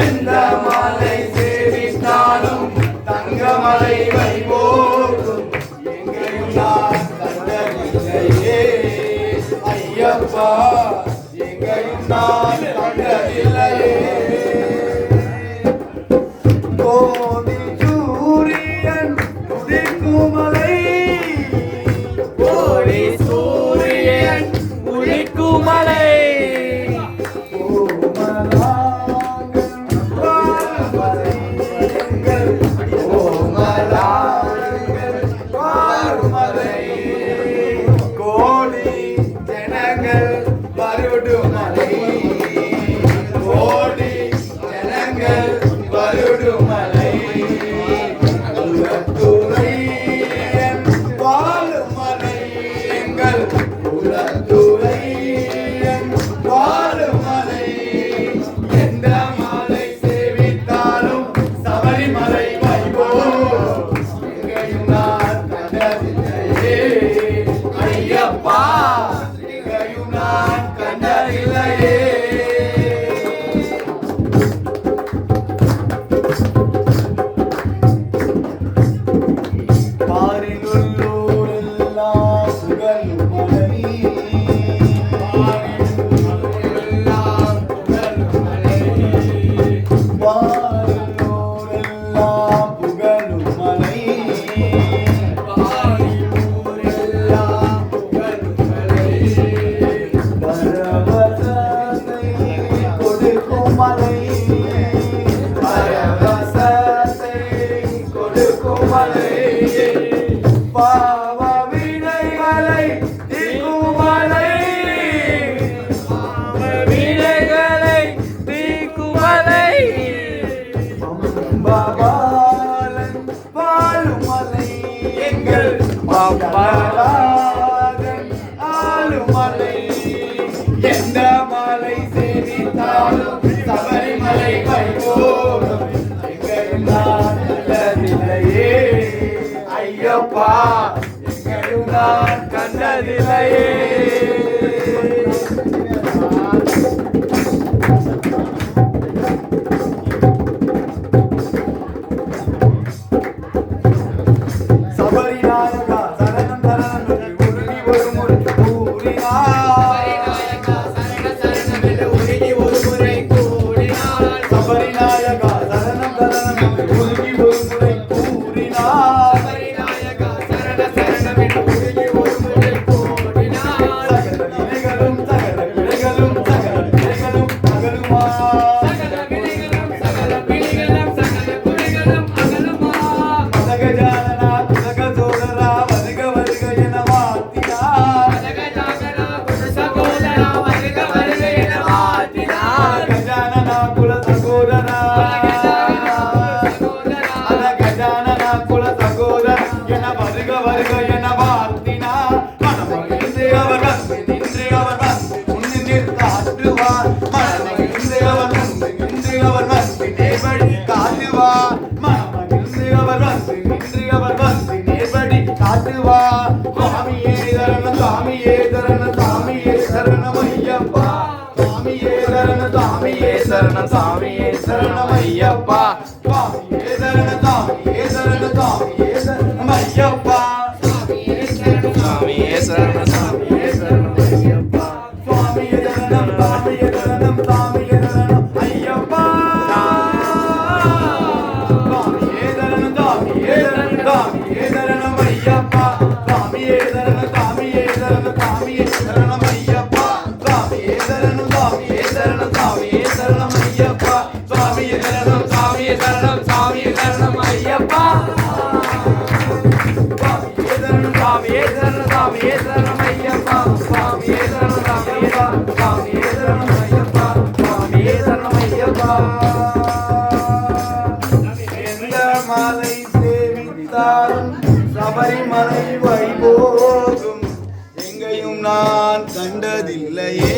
எந்த மலை சேவித்தாலும் தங்கமலை வைபோகும் எங்கேயும் நான் கண்டதில்லையே ஐயப்பா எங்கேயும் நான் கண்டதில்லையே கோடி சூரியன் உதிக்கும் மலை கோடி சூரியன் உதிக்கும் மலை எந்த மலை சேவித்தாலும் சபரிமலை வைபோகம் எங்கேயும் நான் கண்டதில்லையே ஐயப்பா எங்கேயும் நான் கண்டதில்லையே சரணம் சாமியே சரணம் ஐயப்பா சுவாமியே சரணம் சாமியே சரணம் சாமியே சரணம் ஐயப்பா சுவாமியே சரணம் சாமியே சரணம் சாமியே சரணம் ஐயப்பா சுவாமியே சரணம் சாமியே சரணம் சாமியே சரணம் ஐயப்பா சுவாமியே சரணம் சாமியே சரணம் சாமியே சரணம் ஐயப்பா சுவாமியே சரணம் சாமியே சரணம் சாமியே சரணம் ஐயப்பா சுவாமியே சரணம் சாமியே சரணம் சாமியே சரணம் ஐயப்பா சுவாமியே சரணம் சாமியே சரணம் சாமியே சரணம் ஐயப்பா சுவாமியே சரணம் சாமியே சரணம் சாமியே சரணம் ஐயப்பா சுவாமியே சரணம் சாமியே சாமியே சரணம் ஐயப்பா சுவாமியே சரணம் ஐயப்பா எந்த மலை சேவித்தாலும் சபரிமலை வைபோகும் எங்கேயும் நான் கண்டதில்லையே.